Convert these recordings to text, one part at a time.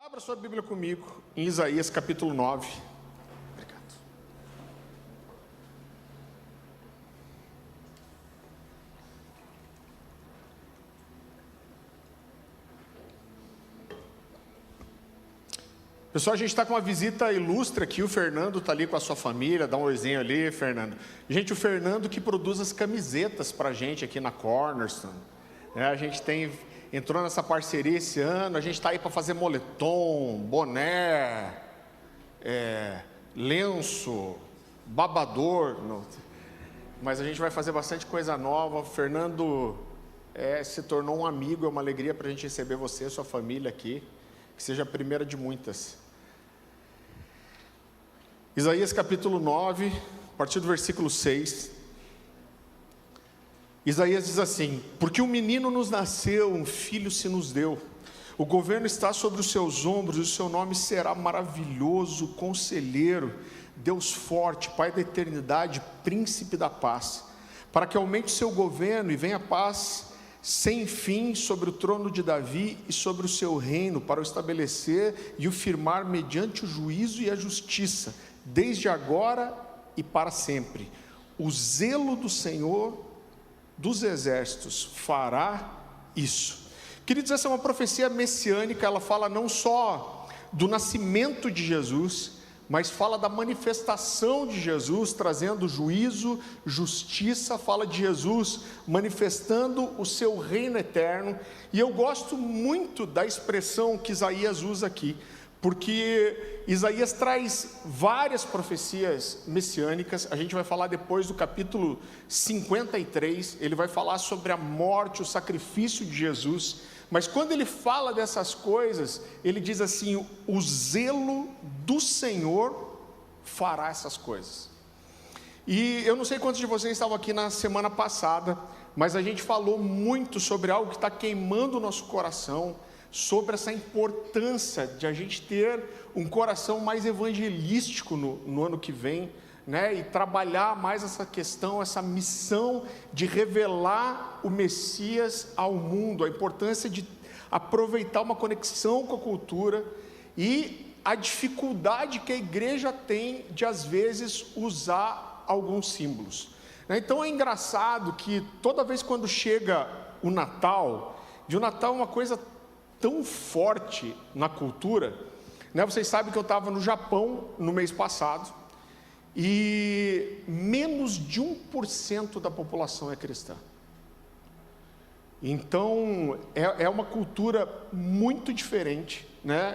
Abra sua Bíblia comigo em Isaías capítulo 9. Obrigado. Pessoal, a gente está com uma visita ilustre aqui. O Fernando está ali com a sua família. Dá um oizinho ali, Fernando. Gente, o Fernando que produz as camisetas para a gente aqui na Cornerstone. A gente entrou nessa parceria esse ano. A gente está aí para fazer moletom, boné, lenço, babador. Mas a gente vai fazer bastante coisa nova. O Fernando se tornou um amigo. É uma alegria para a gente receber você e sua família aqui. Que seja a primeira de muitas. Isaías capítulo 9, a partir do versículo 6. Isaías diz assim: porque um menino nos nasceu, um filho se nos deu. O governo está sobre os seus ombros, e o seu nome será maravilhoso, conselheiro, Deus forte, Pai da eternidade, príncipe da paz. Para que aumente o seu governo e venha a paz sem fim sobre o trono de Davi e sobre o seu reino, para o estabelecer e o firmar mediante o juízo e a justiça, desde agora e para sempre. O zelo do Senhor dos exércitos fará isso. Queridos, essa é uma profecia messiânica. Ela fala não só do nascimento de Jesus, mas fala da manifestação de Jesus, trazendo juízo, justiça. Fala de Jesus manifestando o seu reino eterno. E eu gosto muito da expressão que Isaías usa aqui, porque Isaías traz várias profecias messiânicas. A gente vai falar depois do capítulo 53, ele vai falar sobre a morte, o sacrifício de Jesus. Mas quando ele fala dessas coisas, ele diz assim: o zelo do Senhor fará essas coisas. E eu não sei quantos de vocês estavam aqui na semana passada, mas a gente falou muito sobre algo que está queimando o nosso coração, sobre essa importância de a gente ter um coração mais evangelístico no ano que vem, e trabalhar mais essa questão, essa missão de revelar o Messias ao mundo, a importância de aproveitar uma conexão com a cultura e a dificuldade que a igreja tem de às vezes usar alguns símbolos. Então é engraçado que toda vez quando chega o Natal, e o Natal é uma coisa tão forte na cultura, vocês sabem que eu estava no Japão no mês passado, e menos de 1% da população é cristã. Então é uma cultura muito diferente,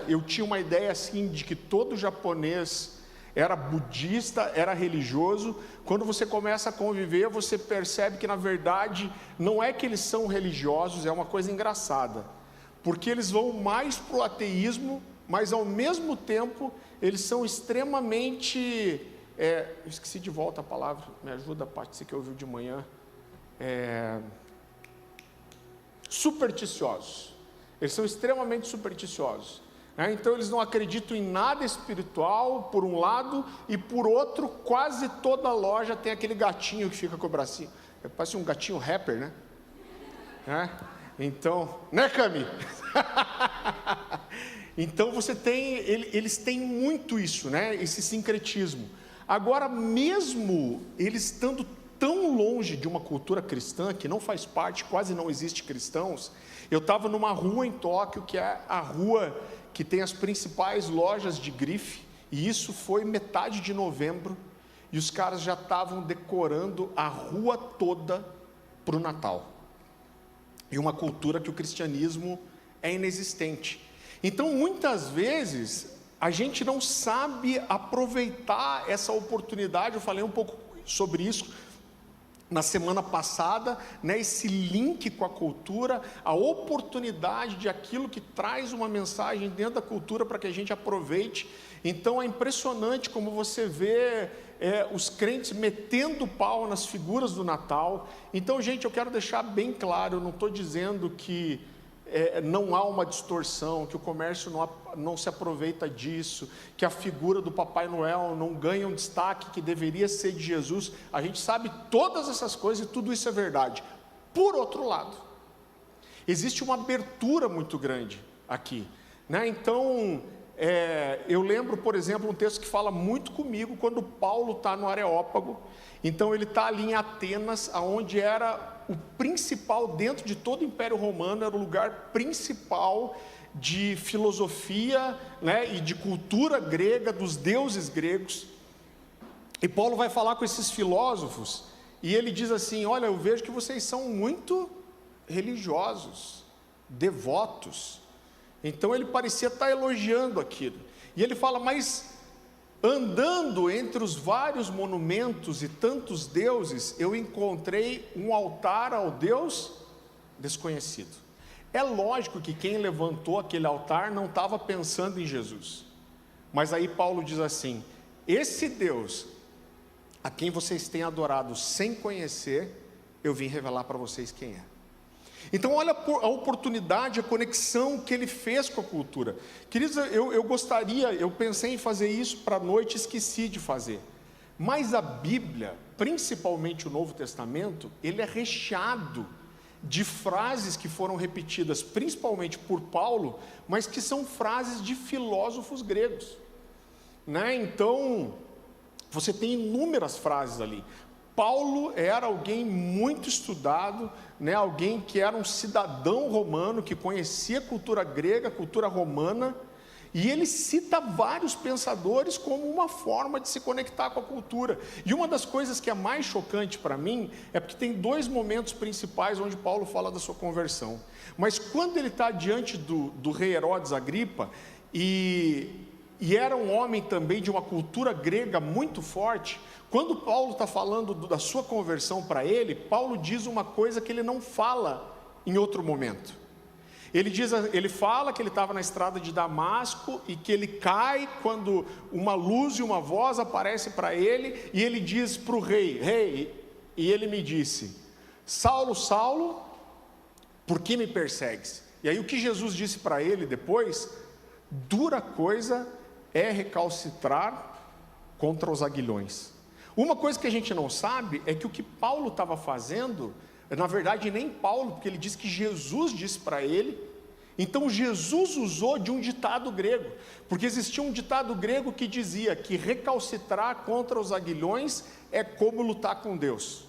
Eu tinha uma ideia assim de que todo japonês era budista, era religioso. Quando você começa a conviver, você percebe que na verdade não é que eles são religiosos. É uma coisa engraçada, porque eles vão mais para o ateísmo, mas ao mesmo tempo eles são extremamente... esqueci de volta a palavra, me ajuda, Paty, você que ouviu de manhã. Supersticiosos. Eles são extremamente supersticiosos. Então eles não acreditam em nada espiritual, por um lado, e por outro, quase toda loja tem aquele gatinho que fica com o bracinho. Parece um gatinho rapper, Então, Cami? Então eles têm muito isso, esse sincretismo. Agora, mesmo eles estando tão longe de uma cultura cristã, que não faz parte, quase não existe cristãos, eu estava numa rua em Tóquio, que é a rua que tem as principais lojas de grife, e isso foi metade de novembro, e os caras já estavam decorando a rua toda para o Natal. E uma cultura que o cristianismo é inexistente. Então, muitas vezes, a gente não sabe aproveitar essa oportunidade. Eu falei um pouco sobre isso na semana passada, esse link com a cultura, a oportunidade de aquilo que traz uma mensagem dentro da cultura para que a gente aproveite. Então é impressionante como você vê os crentes metendo pau nas figuras do Natal. Então, gente, eu quero deixar bem claro, eu não estou dizendo que não há uma distorção, que o comércio não se aproveita disso, que a figura do Papai Noel não ganha um destaque que deveria ser de Jesus. A gente sabe todas essas coisas e tudo isso é verdade. Por outro lado, existe uma abertura muito grande aqui. né? Então, eu lembro, por exemplo, um texto que fala muito comigo, quando Paulo está no Areópago. Então ele está ali em Atenas, onde era o principal, dentro de todo o Império Romano, era o lugar principal de filosofia, né, e de cultura grega, dos deuses gregos. E Paulo vai falar com esses filósofos, e ele diz assim: olha, eu vejo que vocês são muito religiosos, devotos. Então ele parecia estar elogiando aquilo, e ele fala: mas andando entre os vários monumentos e tantos deuses, eu encontrei um altar ao Deus desconhecido. É lógico que quem levantou aquele altar não estava pensando em Jesus, mas aí Paulo diz assim: esse Deus a quem vocês têm adorado sem conhecer, eu vim revelar para vocês quem é. Então olha a oportunidade, a conexão que ele fez com a cultura. Queridos, eu pensei em fazer isso para a noite, esqueci de fazer. Mas a Bíblia, principalmente o Novo Testamento, ele é recheado de frases que foram repetidas principalmente por Paulo, mas que são frases de filósofos gregos, né? Então, você tem inúmeras frases ali. Paulo era alguém muito estudado, né? Alguém que era um cidadão romano, que conhecia a cultura grega, a cultura romana, e ele cita vários pensadores como uma forma de se conectar com a cultura. E uma das coisas que é mais chocante para mim, é porque tem dois momentos principais onde Paulo fala da sua conversão. Mas quando ele está diante do rei Herodes Agripa, e era um homem também de uma cultura grega muito forte, quando Paulo está falando da sua conversão para ele, Paulo diz uma coisa que ele não fala em outro momento. Ele fala que ele estava na estrada de Damasco e que ele cai quando uma luz e uma voz aparece para ele, e ele diz para o rei: rei, e ele me disse: Saulo, Saulo, por que me persegues? E aí o que Jesus disse para ele depois: dura coisa é recalcitrar contra os aguilhões. Uma coisa que a gente não sabe é que o que Paulo estava fazendo, na verdade nem Paulo, porque ele diz que Jesus disse para ele. Então Jesus usou de um ditado grego, porque existia um ditado grego que dizia que recalcitrar contra os aguilhões é como lutar com Deus.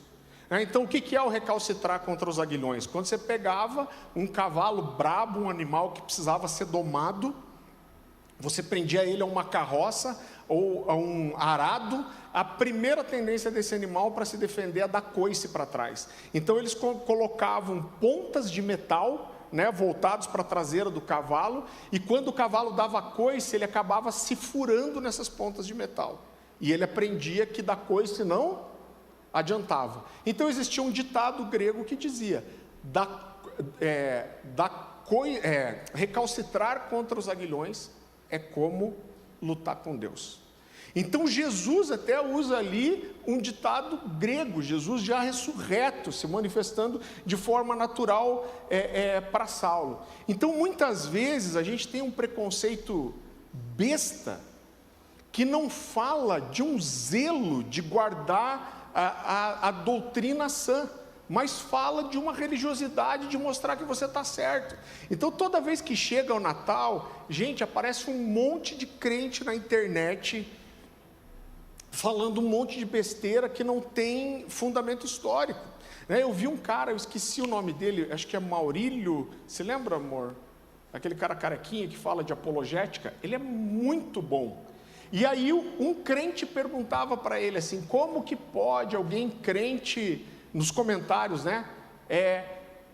Então o que é o recalcitrar contra os aguilhões? Quando você pegava um cavalo brabo, um animal que precisava ser domado, você prendia ele a uma carroça ou a um arado. A primeira tendência desse animal para se defender é dar coice para trás. Então eles colocavam pontas de metal, né, voltados para a traseira do cavalo, e quando o cavalo dava coice, ele acabava se furando nessas pontas de metal, e ele aprendia que dar coice não adiantava. Então existia um ditado grego que dizia: recalcitrar contra os aguilhões é como lutar com Deus. Então Jesus até usa ali um ditado grego, Jesus já ressurreto, se manifestando de forma natural para Saulo. Então muitas vezes a gente tem um preconceito besta, que não fala de um zelo de guardar a doutrina sã, mas fala de uma religiosidade de mostrar que você está certo. Então toda vez que chega o Natal, gente, aparece um monte de crente na internet falando um monte de besteira que não tem fundamento histórico. Eu vi um cara, eu esqueci o nome dele, acho que é Maurílio, você lembra, amor? Aquele cara carequinha que fala de apologética, ele é muito bom. E aí um crente perguntava para ele assim: como que pode alguém crente, nos comentários, né,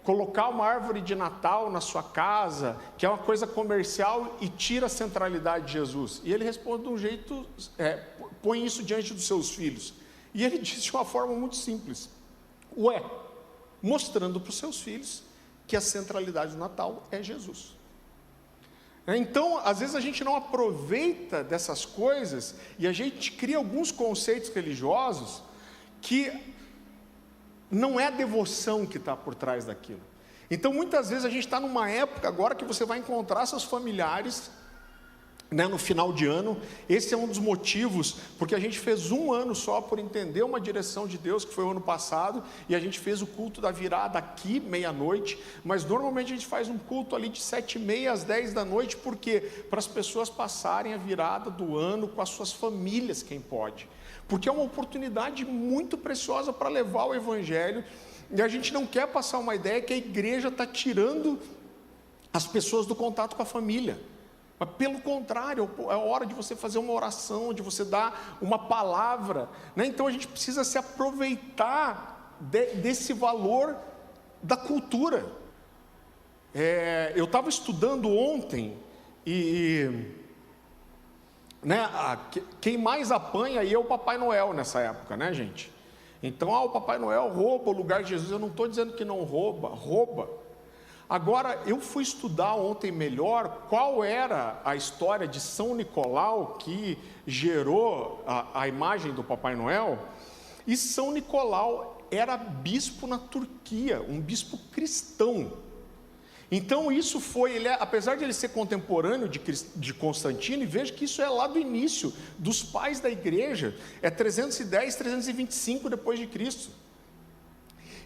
colocar uma árvore de Natal na sua casa, que é uma coisa comercial, e tira a centralidade de Jesus? E ele responde de um jeito, põe isso diante dos seus filhos. E ele diz de uma forma muito simples: mostrando para os seus filhos que a centralidade do Natal é Jesus. Então, às vezes a gente não aproveita dessas coisas, e a gente cria alguns conceitos religiosos que não é a devoção que está por trás daquilo. Então muitas vezes a gente está numa época agora que você vai encontrar seus familiares né, no final de ano. Esse é um dos motivos, porque a gente fez um ano só por entender uma direção de Deus, que foi o ano passado, e a gente fez o culto da virada aqui, meia-noite, mas normalmente a gente faz um culto ali de 7h30 às 10 da noite, porque para as pessoas passarem a virada do ano com as suas famílias, quem pode, porque é uma oportunidade muito preciosa para levar o Evangelho, e a gente não quer passar uma ideia que a igreja está tirando as pessoas do contato com a família. Mas pelo contrário, é hora de você fazer uma oração, de você dar uma palavra, né? Então a gente precisa se aproveitar desse valor da cultura. Eu estava estudando ontem, né, quem mais apanha aí é o Papai Noel nessa época, né, gente? Então, o Papai Noel rouba o lugar de Jesus. Eu não estou dizendo que não rouba, rouba. Agora, eu fui estudar ontem melhor qual era a história de São Nicolau que gerou a imagem do Papai Noel. E São Nicolau era bispo na Turquia, um bispo cristão. Então isso foi, apesar de ele ser contemporâneo de Constantino, e veja que isso é lá do início, dos pais da igreja, é 310, 325 depois de Cristo.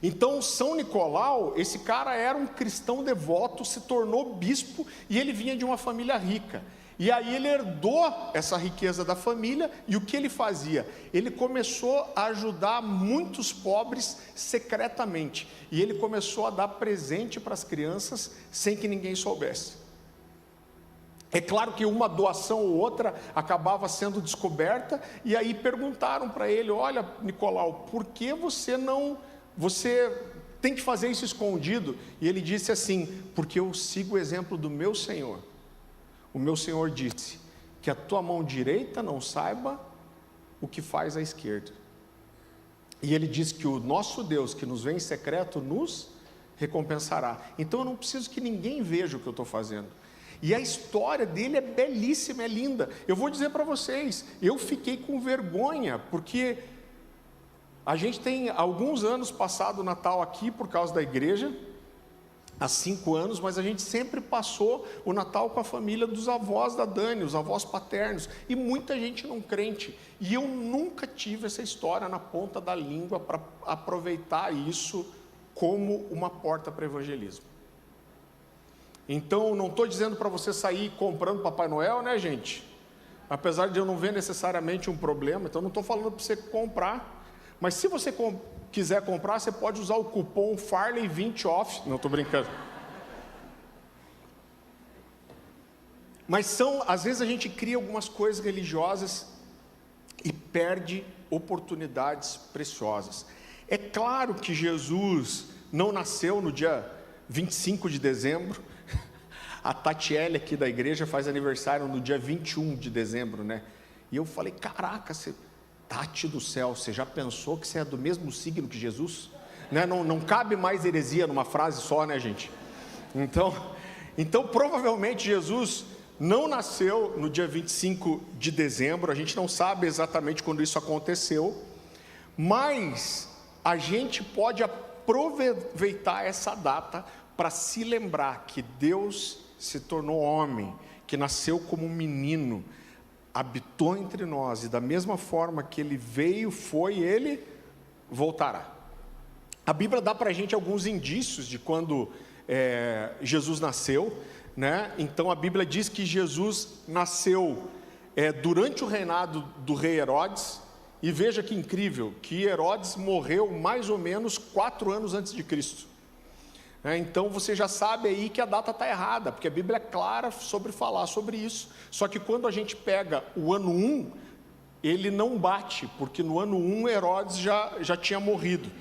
Então, São Nicolau, esse cara era um cristão devoto, se tornou bispo, e ele vinha de uma família rica. E aí ele herdou essa riqueza da família, e o que ele fazia? Ele começou a ajudar muitos pobres secretamente, e ele começou a dar presente para as crianças, sem que ninguém soubesse. É claro que uma doação ou outra acabava sendo descoberta, e aí perguntaram para ele: olha, Nicolau, por que você tem que fazer isso escondido? E ele disse assim: porque eu sigo o exemplo do meu Senhor. O meu Senhor disse que a tua mão direita não saiba o que faz a esquerda. E ele diz que o nosso Deus, que nos vê em secreto, nos recompensará. Então eu não preciso que ninguém veja o que eu estou fazendo. E a história dele é belíssima, é linda. Eu vou dizer para vocês, eu fiquei com vergonha, porque a gente tem alguns anos passado o Natal aqui por causa da igreja, há 5 anos, mas a gente sempre passou o Natal com a família dos avós da Dani, os avós paternos, e muita gente não crente, e eu nunca tive essa história na ponta da língua para aproveitar isso como uma porta para evangelismo. Então, não estou dizendo para você sair comprando Papai Noel, né, gente? Apesar de eu não ver necessariamente um problema, então não estou falando para você comprar, mas se você quiser comprar, você pode usar o cupom Farley 20 off. Não, estou brincando. Mas às vezes a gente cria algumas coisas religiosas e perde oportunidades preciosas. É claro que Jesus não nasceu no dia 25 de dezembro. A Tatiele aqui da igreja faz aniversário no dia 21 de dezembro, né? E eu falei: caraca, Tati do céu, você já pensou que você é do mesmo signo que Jesus? Né? Não cabe mais heresia numa frase só, né, gente? Então provavelmente Jesus não nasceu no dia 25 de dezembro, a gente não sabe exatamente quando isso aconteceu, mas a gente pode aproveitar essa data para se lembrar que Deus se tornou homem, que nasceu como um menino, habitou entre nós, e da mesma forma que ele veio, ele voltará. A Bíblia dá para a gente alguns indícios de quando Jesus nasceu, né? Então a Bíblia diz que Jesus nasceu durante o reinado do rei Herodes, e veja que incrível, que Herodes morreu mais ou menos 4 anos antes de Cristo. Então você já sabe aí que a data está errada, porque a Bíblia é clara sobre falar sobre isso. Só que quando a gente pega o ano 1, ele não bate, porque no ano 1 Herodes já tinha morrido.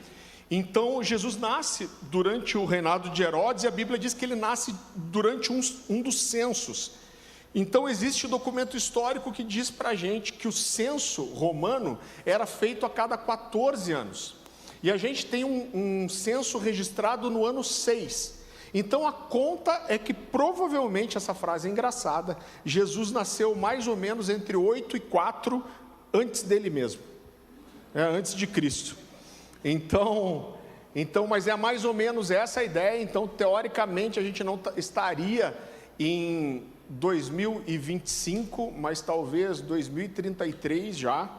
Então Jesus nasce durante o reinado de Herodes, e a Bíblia diz que ele nasce durante um dos censos. Então existe um documento histórico que diz para a gente que o censo romano era feito a cada 14 anos. E a gente tem um censo registrado no ano 6. Então a conta é que provavelmente, essa frase é engraçada, Jesus nasceu mais ou menos entre 8 e 4 antes dele mesmo, antes de Cristo. Então, mas é mais ou menos essa a ideia. Então teoricamente a gente não estaria em 2025, mas talvez 2033 já,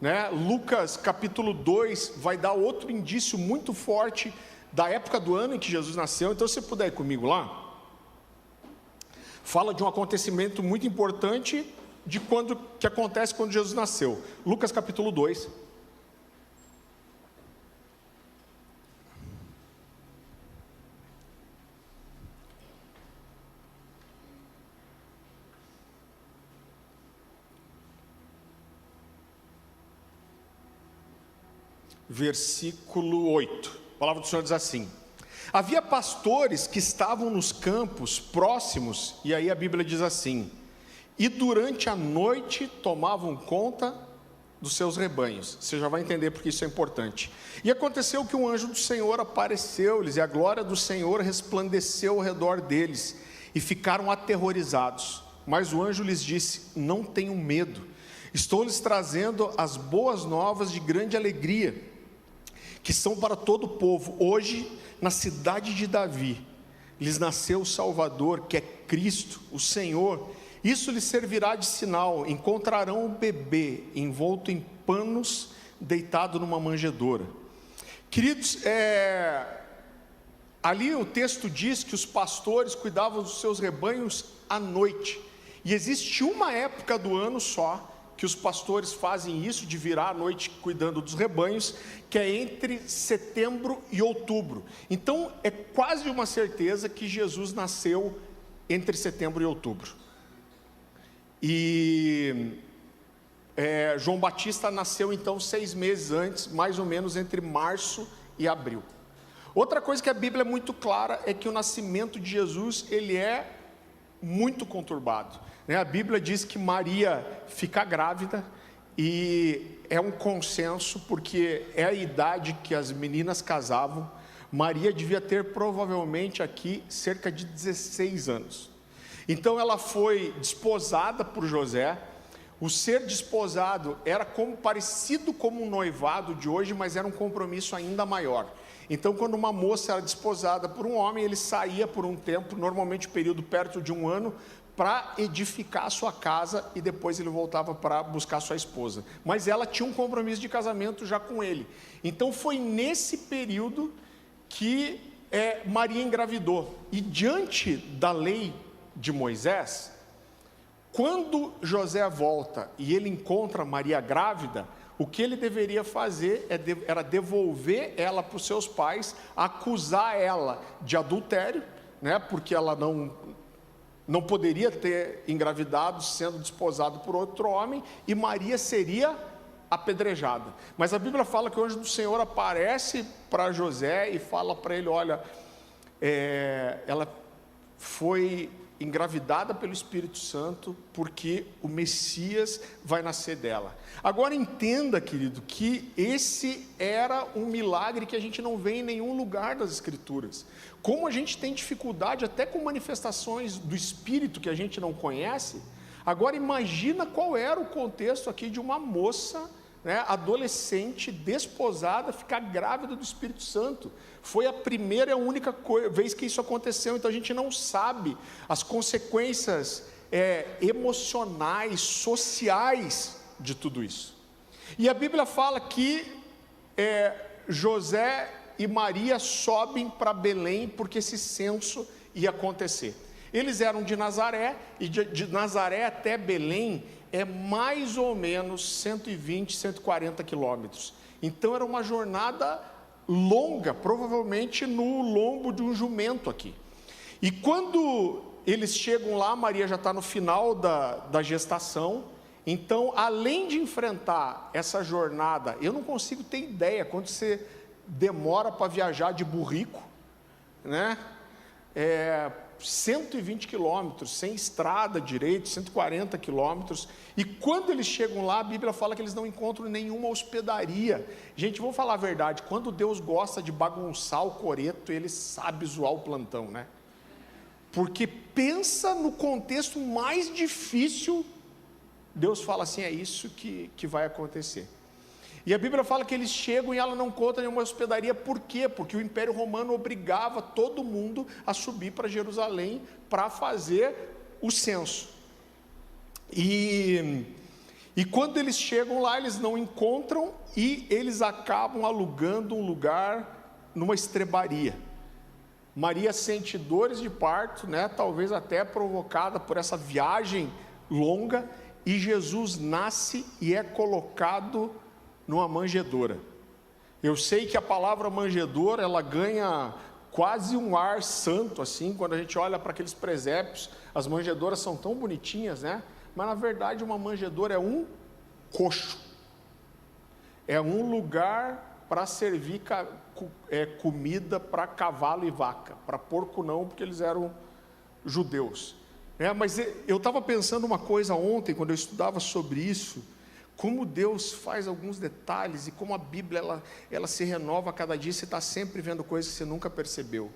né? Lucas capítulo 2 vai dar outro indício muito forte da época do ano em que Jesus nasceu. Então, se você puder ir comigo lá, fala de um acontecimento muito importante que acontece quando Jesus nasceu. Lucas capítulo 2. Versículo 8, a palavra do Senhor diz assim: havia pastores que estavam nos campos próximos, e aí a Bíblia diz assim: e durante a noite tomavam conta dos seus rebanhos. Você já vai entender porque isso é importante. E aconteceu que um anjo do Senhor apareceu-lhes, e a glória do Senhor resplandeceu ao redor deles, e ficaram aterrorizados. Mas o anjo lhes disse: não tenham medo, estou lhes trazendo as boas novas de grande alegria, que são para todo o povo. Hoje, na cidade de Davi, lhes nasceu o Salvador, que é Cristo, o Senhor. Isso lhes servirá de sinal: encontrarão um bebê envolto em panos, deitado numa manjedoura. Queridos, ali o texto diz que os pastores cuidavam dos seus rebanhos à noite, e existe uma época do ano só que os pastores fazem isso, de virar à noite cuidando dos rebanhos, que é entre setembro e outubro. Então, é quase uma certeza que Jesus nasceu entre setembro e outubro. E João Batista nasceu então 6 meses antes, mais ou menos entre março e abril. Outra coisa que a Bíblia é muito clara é que o nascimento de Jesus, ele é muito conturbado. A Bíblia diz que Maria fica grávida, e é um consenso, porque é a idade que as meninas casavam. Maria devia ter provavelmente aqui cerca de 16 anos. Então ela foi desposada por José. O ser desposado era parecido como um noivado de hoje, mas era um compromisso ainda maior. Então, quando uma moça era desposada por um homem, ele saía por um tempo, normalmente um período perto de um ano, para edificar a sua casa, e depois ele voltava para buscar sua esposa. Mas ela tinha um compromisso de casamento já com ele. Então foi nesse período que Maria engravidou. E diante da lei de Moisés, quando José volta e ele encontra Maria grávida, o que ele deveria fazer era devolver ela para os seus pais, acusar ela de adultério, né, porque ela não poderia ter engravidado sendo desposado por outro homem, e Maria seria apedrejada. Mas a Bíblia fala que o anjo do Senhor aparece para José e fala para ele: olha, ela foi engravidada pelo Espírito Santo, porque o Messias vai nascer dela. Agora entenda, querido, que esse era um milagre que a gente não vê em nenhum lugar das Escrituras. Como a gente tem dificuldade até com manifestações do Espírito que a gente não conhece, agora imagina qual era o contexto aqui de uma moça, né, adolescente, desposada, ficar grávida do Espírito Santo. Foi a primeira e a única vez que isso aconteceu. Então a gente não sabe as consequências emocionais, sociais de tudo isso. E a Bíblia fala que José e Maria sobem para Belém, porque esse censo ia acontecer. Eles eram de Nazaré, e de Nazaré até Belém é mais ou menos 120, 140 quilômetros. Então era uma jornada longa, provavelmente no lombo de um jumento aqui. E quando eles chegam lá, Maria já está no final da gestação. Então, além de enfrentar essa jornada, eu não consigo ter ideia quando você demora para viajar de burrico, né? 120 quilômetros, sem estrada direito, 140 quilômetros, e quando eles chegam lá, a Bíblia fala que eles não encontram nenhuma hospedaria. Gente, vou falar a verdade, quando Deus gosta de bagunçar o coreto, Ele sabe zoar o plantão, né? Porque pensa no contexto mais difícil, Deus fala assim: é isso que vai acontecer. E a Bíblia fala que eles chegam e ela não encontra nenhuma hospedaria. Por quê? Porque o Império Romano obrigava todo mundo a subir para Jerusalém para fazer o censo. E quando eles chegam lá, eles não encontram e eles acabam alugando um lugar numa estrebaria. Maria sente dores de parto, né, talvez até provocada por essa viagem longa, e Jesus nasce e é colocado numa manjedoura. Eu sei que a palavra manjedoura, ela ganha quase um ar santo, assim, quando a gente olha para aqueles presépios. As manjedouras são tão bonitinhas, né? Mas na verdade uma manjedoura é um coxo, é um lugar para servir comida para cavalo e vaca, para porco não, porque eles eram judeus. Mas eu estava pensando uma coisa ontem, quando eu estudava sobre isso, como Deus faz alguns detalhes e como a Bíblia ela se renova a cada dia, você está sempre vendo coisas que você nunca percebeu.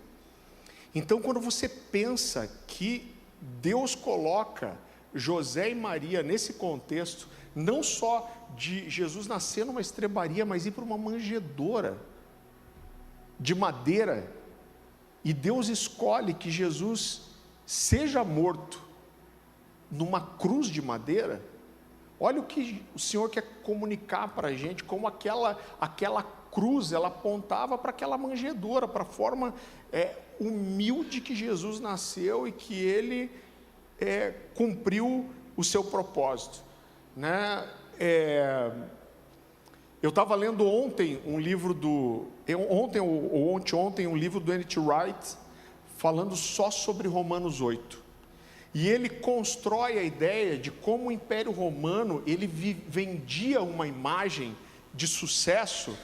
Então, quando você pensa que Deus coloca José e Maria nesse contexto, não só de Jesus nascer numa estrebaria, mas ir para uma manjedoura de madeira, e Deus escolhe que Jesus seja morto numa cruz de madeira. Olha o que o Senhor quer comunicar para a gente, como aquela cruz, ela apontava para aquela manjedoura, para a forma humilde que Jesus nasceu e que Ele cumpriu o seu propósito, né? Eu estava lendo ontem um livro ontem um livro do N.T. Wright, falando só sobre Romanos 8, e ele constrói a ideia de como o Império Romano, ele vendia uma imagem de sucesso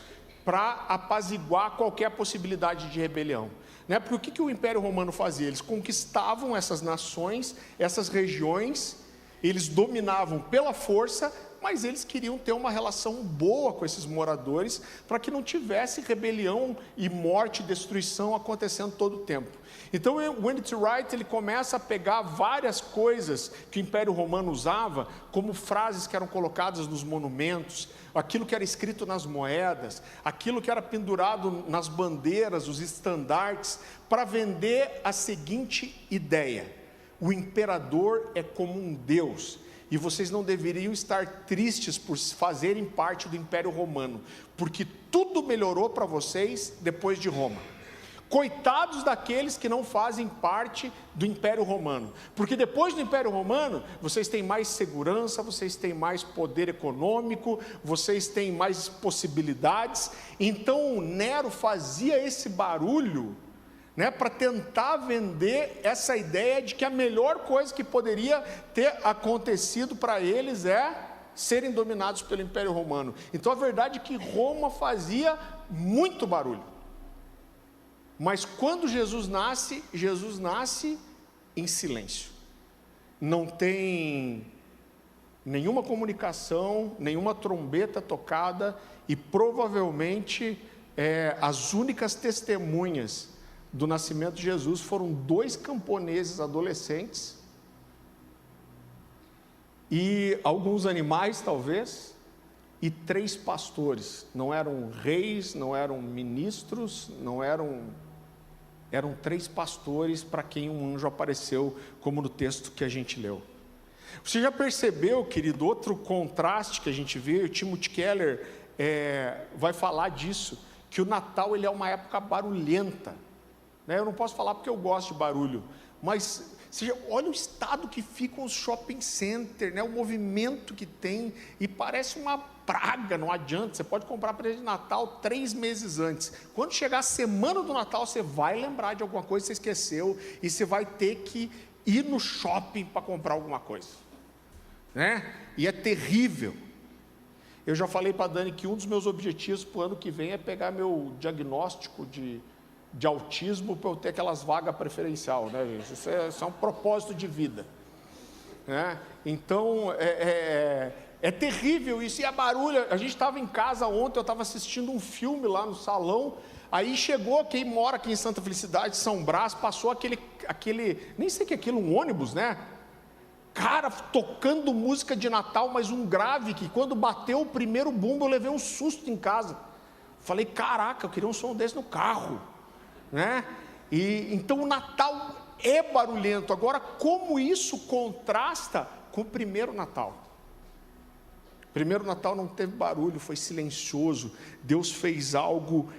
para apaziguar qualquer possibilidade de rebelião, né? Porque o que o Império Romano fazia? Eles conquistavam essas nações, essas regiões, eles dominavam pela força, mas eles queriam ter uma relação boa com esses moradores, para que não tivesse rebelião e morte e destruição acontecendo todo o tempo. Então o N.T. Wright, ele começa a pegar várias coisas que o Império Romano usava, como frases que eram colocadas nos monumentos, aquilo que era escrito nas moedas, aquilo que era pendurado nas bandeiras, os estandartes, para vender a seguinte ideia: o imperador é como um Deus, e vocês não deveriam estar tristes por fazerem parte do Império Romano, porque tudo melhorou para vocês depois de Roma. Coitados daqueles que não fazem parte do Império Romano, porque depois do Império Romano, vocês têm mais segurança, vocês têm mais poder econômico, vocês têm mais possibilidades. Então Nero fazia esse barulho, né, para tentar vender essa ideia de que a melhor coisa que poderia ter acontecido para eles é serem dominados pelo Império Romano. Então a verdade é que Roma fazia muito barulho, mas quando Jesus nasce em silêncio, não tem nenhuma comunicação, nenhuma trombeta tocada, e provavelmente as únicas testemunhas do nascimento de Jesus foram 2 camponeses adolescentes e alguns animais, talvez, e 3 pastores. Não eram reis, não eram ministros, eram 3 pastores para quem um anjo apareceu, como no texto que a gente leu. Você já percebeu, querido, outro contraste que a gente vê? O Timothy Keller vai falar disso, que o Natal ele é uma época barulhenta. Eu não posso falar porque eu gosto de barulho, mas olha o estado que ficam os shopping centers, né? O movimento que tem, e parece uma praga, não adianta. Você pode comprar presente de Natal 3 meses antes, quando chegar a semana do Natal, você vai lembrar de alguma coisa que você esqueceu, e você vai ter que ir no shopping para comprar alguma coisa, né? E é terrível. Eu já falei para a Dani que um dos meus objetivos para o ano que vem é pegar meu diagnóstico de autismo, para eu ter aquelas vagas preferencial, né, gente? Isso é um propósito de vida, né? Então é terrível isso, e a barulho. A gente estava em casa ontem, eu estava assistindo um filme lá no salão, aí chegou quem mora aqui em Santa Felicidade, São Brás, passou aquele nem sei o que é aquilo, um ônibus, né? Cara, tocando música de Natal, mas um grave, que quando bateu o primeiro bumbo, eu levei um susto em casa. Falei, caraca, eu queria um som desse no carro, né? E então o Natal é barulhento. Agora, como isso contrasta com o primeiro Natal? O primeiro Natal não teve barulho, foi silencioso. Deus fez algo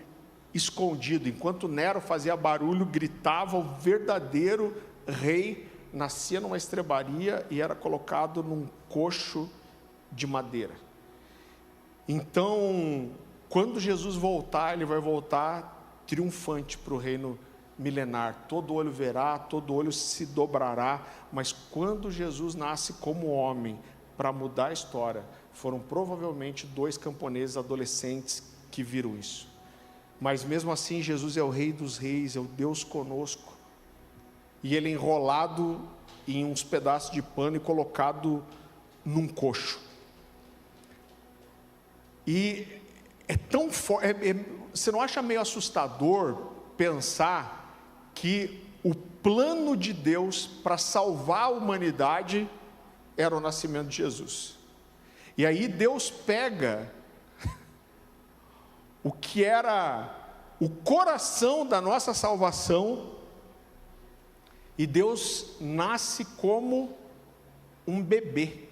escondido. Enquanto Nero fazia barulho, gritava, o verdadeiro rei nascia numa estrebaria e era colocado num coxo de madeira. Então, quando Jesus voltar, ele vai voltar triunfante para o reino milenar. Todo olho verá, todo olho se dobrará. Mas quando Jesus nasce como homem, para mudar a história, foram provavelmente 2 camponeses adolescentes que viram isso. Mas mesmo assim, Jesus é o Rei dos Reis, é o Deus conosco. E ele é enrolado em uns pedaços de pano e colocado num coxo. E é tão forte, você não acha meio assustador pensar que o plano de Deus para salvar a humanidade era o nascimento de Jesus? E aí Deus pega o que era o coração da nossa salvação, e Deus nasce como um bebê,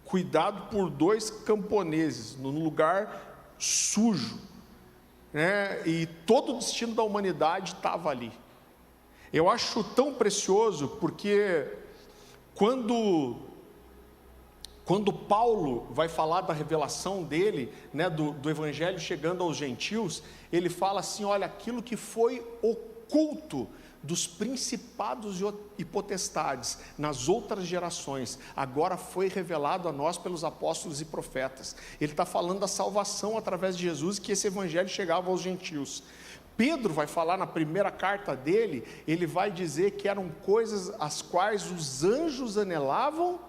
cuidado por 2 camponeses, num lugar sujo, né? E todo o destino da humanidade estava ali. Eu acho tão precioso, porque quando Paulo vai falar da revelação dele, né, do evangelho chegando aos gentios, ele fala assim: olha, aquilo que foi oculto dos principados e potestades nas outras gerações, agora foi revelado a nós pelos apóstolos e profetas. Ele está falando da salvação através de Jesus, que esse evangelho chegava aos gentios. Pedro vai falar na primeira carta dele, ele vai dizer que eram coisas as quais os anjos anelavam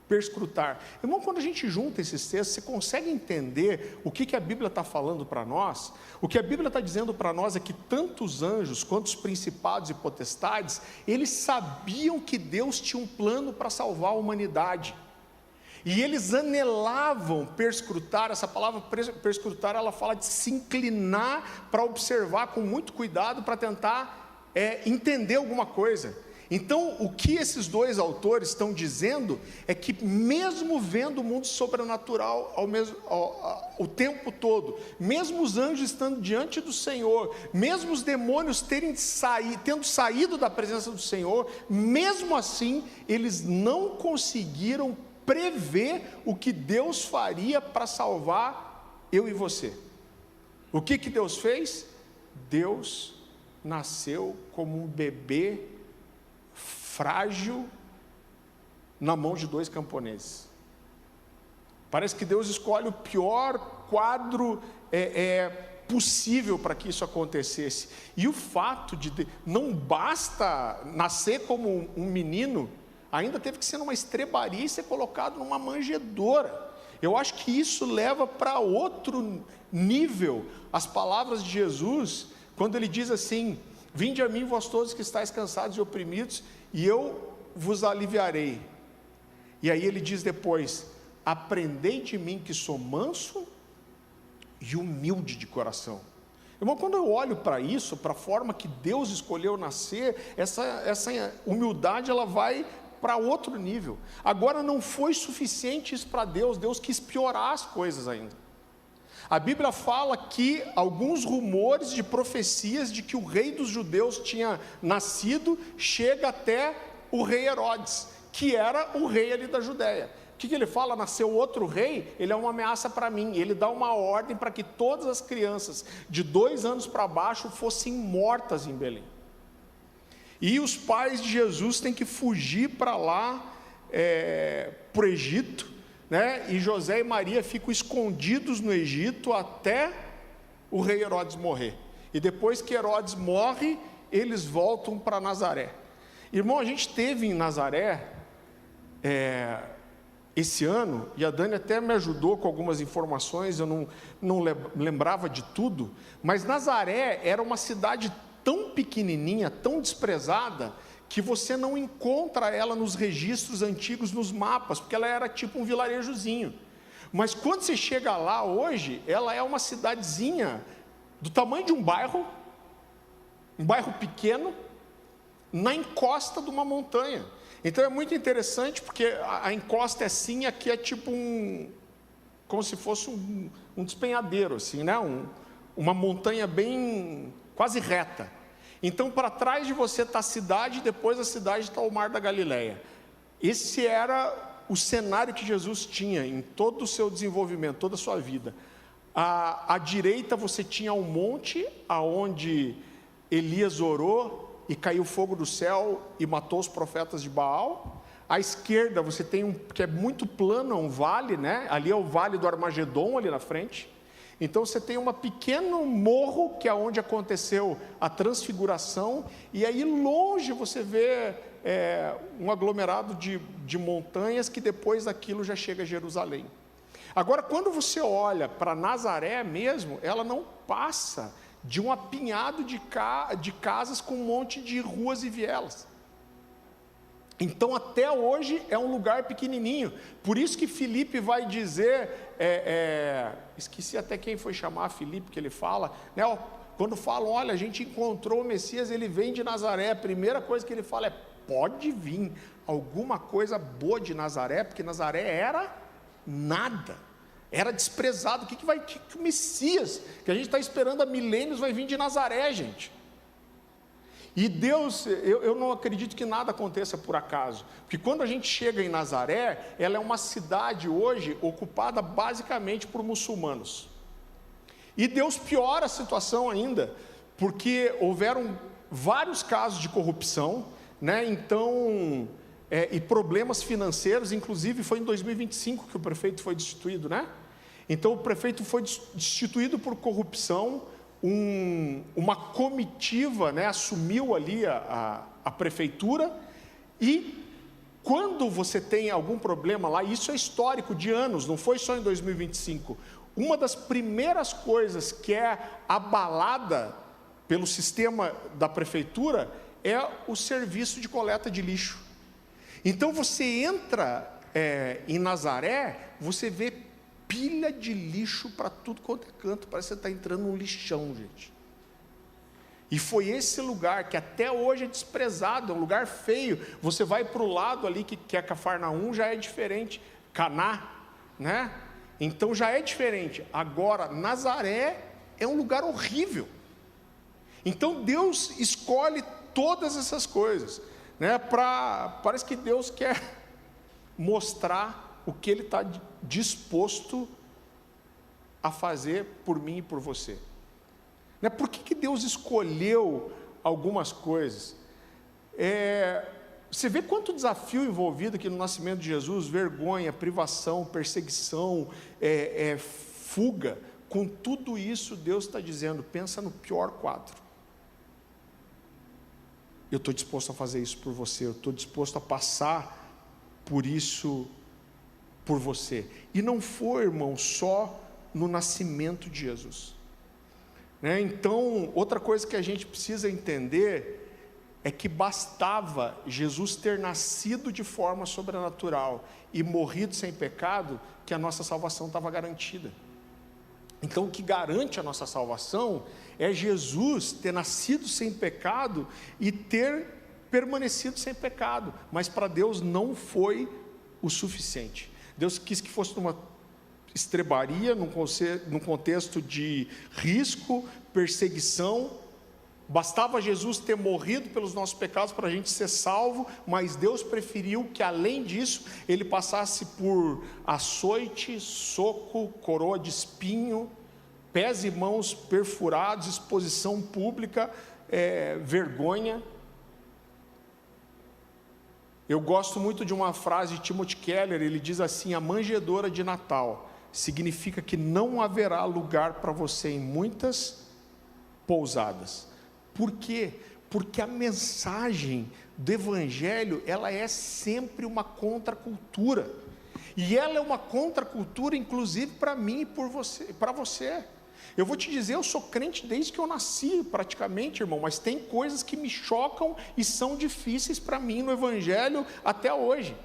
perscrutar. Irmão, quando a gente junta esses textos, você consegue entender o que a Bíblia está falando para nós? O que a Bíblia está dizendo para nós é que tanto os anjos quanto os principados e potestades, eles sabiam que Deus tinha um plano para salvar a humanidade, e eles anelavam perscrutar. Essa palavra perscrutar, ela fala de se inclinar para observar com muito cuidado, para tentar entender alguma coisa. Então, o que esses 2 autores estão dizendo é que, mesmo vendo o mundo sobrenatural o tempo todo, mesmo os anjos estando diante do Senhor, mesmo os demônios tendo saído da presença do Senhor, mesmo assim, eles não conseguiram prever o que Deus faria para salvar eu e você. O que Deus fez? Deus nasceu como um bebê frágil na mão de 2 camponeses. Parece que Deus escolhe o pior quadro possível para que isso acontecesse. E o fato de não basta nascer como um menino, ainda teve que ser numa estrebaria e ser colocado numa manjedoura. Eu acho que isso leva para outro nível as palavras de Jesus, quando ele diz assim: vinde a mim, vós todos que estáis cansados e oprimidos, e eu vos aliviarei. E aí ele diz depois: aprendei de mim, que sou manso e humilde de coração. Irmão, quando eu olho para isso, para a forma que Deus escolheu nascer, essa humildade, ela vai para outro nível. Agora, não foi suficiente isso para Deus. Deus quis piorar as coisas ainda. A Bíblia fala que alguns rumores de profecias de que o rei dos judeus tinha nascido, chega até o rei Herodes, que era o rei ali da Judéia. O que ele fala? Nasceu outro rei, ele é uma ameaça para mim. Ele dá uma ordem para que todas as crianças de 2 anos para baixo fossem mortas em Belém. E os pais de Jesus têm que fugir para lá, para o Egito, né? E José e Maria ficam escondidos no Egito até o rei Herodes morrer. E depois que Herodes morre, eles voltam para Nazaré. Irmão, a gente esteve em Nazaré esse ano, e a Dani até me ajudou com algumas informações, eu não lembrava de tudo, mas Nazaré era uma cidade tão pequenininha, tão desprezada, que você não encontra ela nos registros antigos, nos mapas, porque ela era tipo um vilarejozinho. Mas quando você chega lá hoje, ela é uma cidadezinha do tamanho de um bairro pequeno, na encosta de uma montanha. Então é muito interessante, porque a encosta é assim, aqui é tipo como se fosse um despenhadeiro, assim, né? Uma montanha bem, quase reta. Então, para trás de você está a cidade, depois da cidade está o Mar da Galileia. Esse era o cenário que Jesus tinha em todo o seu desenvolvimento, toda a sua vida. À direita você tinha um monte, aonde Elias orou e caiu fogo do céu e matou os profetas de Baal. À esquerda você tem que é muito plano, um vale, né? Ali é o vale do Armagedon, ali na frente. Então você tem um pequeno morro, que é onde aconteceu a transfiguração, e aí longe você vê um aglomerado de montanhas, que depois daquilo já chega a Jerusalém. Agora, quando você olha para Nazaré mesmo, ela não passa de um apinhado de casas com um monte de ruas e vielas. Então, até hoje, é um lugar pequenininho. Por isso que Filipe vai dizer, esqueci até quem foi chamar Filipe, que ele fala, né, quando falam, olha, a gente encontrou o Messias, ele vem de Nazaré, a primeira coisa que ele fala é, pode vir alguma coisa boa de Nazaré, porque Nazaré era nada, era desprezado. O que o Messias, que a gente está esperando há milênios, vai vir de Nazaré, gente? E Deus, eu não acredito que nada aconteça por acaso, porque quando a gente chega em Nazaré, ela é uma cidade hoje ocupada basicamente por muçulmanos. E Deus piora a situação ainda, porque houveram vários casos de corrupção, né? Então, e problemas financeiros, inclusive foi em 2025 que o prefeito foi destituído, né? Então o prefeito foi destituído por corrupção. Uma comitiva, né, assumiu ali a prefeitura, e quando você tem algum problema lá, isso é histórico de anos, não foi só em 2025, uma das primeiras coisas que é abalada pelo sistema da prefeitura é o serviço de coleta de lixo. Então você entra em Nazaré, você vê pilha de lixo para tudo quanto é canto, parece que você está entrando num lixão, gente. E foi esse lugar que até hoje é desprezado, é um lugar feio. Você vai para o lado ali, que é Cafarnaum, já é diferente, Caná, né? Então já é diferente. Agora, Nazaré é um lugar horrível. Então Deus escolhe todas essas coisas, né? Parece que Deus quer mostrar o que Ele está disposto a fazer por mim e por você. Né? Por que Deus escolheu algumas coisas? Você vê quanto desafio envolvido aqui no nascimento de Jesus, vergonha, privação, perseguição, fuga. Com tudo isso, Deus está dizendo, pensa no pior quadro. Eu estou disposto a fazer isso por você, eu estou disposto a passar por isso por você. E não foi, irmão, só no nascimento de Jesus, né? Então, outra coisa que a gente precisa entender é que bastava Jesus ter nascido de forma sobrenatural e morrido sem pecado, que a nossa salvação estava garantida. Então, o que garante a nossa salvação é Jesus ter nascido sem pecado e ter permanecido sem pecado, mas para Deus não foi o suficiente. Deus quis que fosse numa estrebaria, num contexto de risco, perseguição. Bastava Jesus ter morrido pelos nossos pecados para a gente ser salvo, mas Deus preferiu que, além disso, Ele passasse por açoite, soco, coroa de espinho, pés e mãos perfurados, exposição pública, vergonha. Eu gosto muito de uma frase de Timothy Keller, ele diz assim, a manjedoura de Natal significa que não haverá lugar para você em muitas pousadas. Por quê? Porque a mensagem do Evangelho, ela é sempre uma contracultura, e ela é uma contracultura inclusive para mim e para você. Eu vou te dizer, eu sou crente desde que eu nasci praticamente, irmão, mas tem coisas que me chocam e são difíceis para mim no Evangelho até hoje.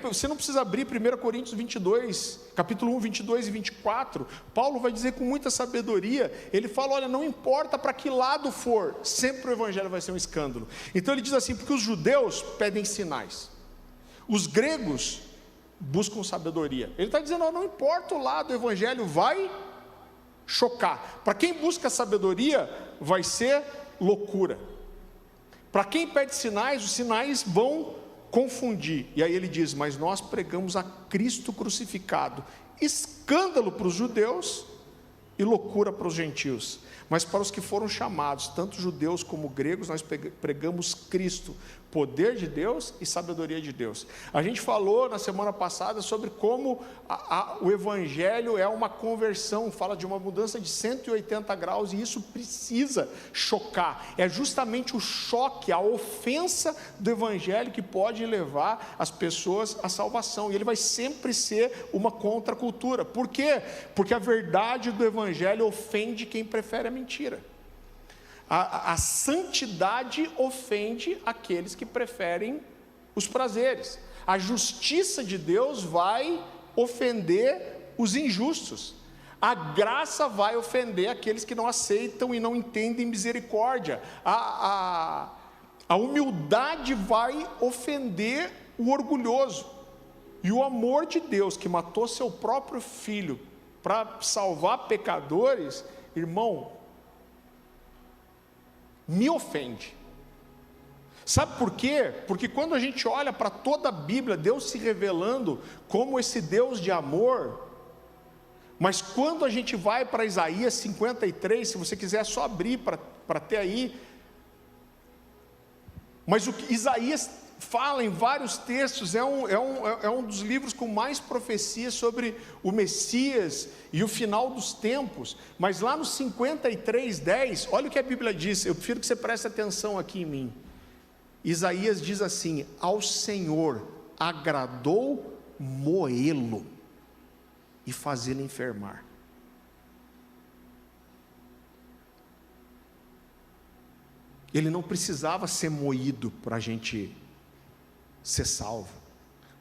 Você não precisa abrir 1 Coríntios 22, capítulo 1, 22 e 24. Paulo vai dizer com muita sabedoria, ele fala, olha, não importa para que lado for, sempre o evangelho vai ser um escândalo. Então ele diz assim, porque os judeus pedem sinais, os gregos buscam sabedoria. Ele está dizendo, não importa o lado, o evangelho vai chocar. Para quem busca sabedoria, vai ser loucura. Para quem pede sinais, os sinais vão confundir. E aí ele diz, mas nós pregamos a Cristo crucificado, escândalo para os judeus e loucura para os gentios. Mas para os que foram chamados, tanto judeus como gregos, nós pregamos Cristo, poder de Deus e sabedoria de Deus. A gente falou na semana passada sobre como o evangelho é uma conversão, fala de uma mudança de 180 graus, e isso precisa chocar. É justamente o choque, a ofensa do evangelho que pode levar as pessoas à salvação, e ele vai sempre ser uma contracultura. Por quê? Porque a verdade do evangelho ofende quem prefere a mentira. A santidade ofende aqueles que preferem os prazeres. A justiça de Deus vai ofender os injustos. A graça vai ofender aqueles que não aceitam e não entendem misericórdia. A humildade vai ofender o orgulhoso. E o amor de Deus, que matou seu próprio filho para salvar pecadores, irmão, me ofende. Sabe por quê? Porque quando a gente olha para toda a Bíblia, Deus se revelando como esse Deus de amor, mas quando a gente vai para Isaías 53, se você quiser só abrir para ter aí, mas o que Isaías fala em vários textos, é um dos livros com mais profecias sobre o Messias e o final dos tempos. Mas lá no 53:10, olha o que a Bíblia diz, eu prefiro que você preste atenção aqui em mim. Isaías diz assim, ao Senhor agradou moê-lo e fazê-lo enfermar. Ele não precisava ser moído para a gente ser salvo,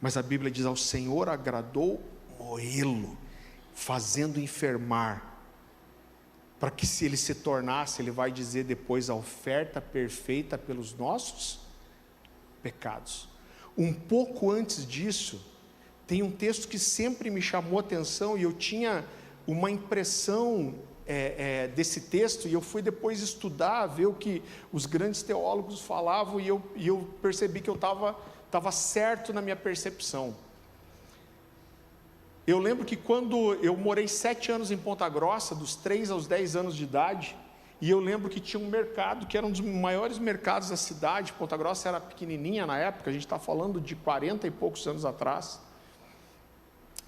mas a Bíblia diz, ao Senhor agradou moê-lo, fazendo enfermar, para que se ele se tornasse, ele vai dizer depois, a oferta perfeita pelos nossos pecados. Um pouco antes disso, tem um texto que sempre me chamou a atenção, e eu tinha uma impressão desse texto, e eu fui depois estudar, ver o que os grandes teólogos falavam, e eu percebi que eu estava certo na minha percepção. Eu lembro que quando eu morei 7 anos em Ponta Grossa, dos 3 aos 10 anos de idade, e eu lembro que tinha um mercado, que era um dos maiores mercados da cidade. Ponta Grossa era pequenininha na época, a gente está falando de 40 e poucos anos atrás,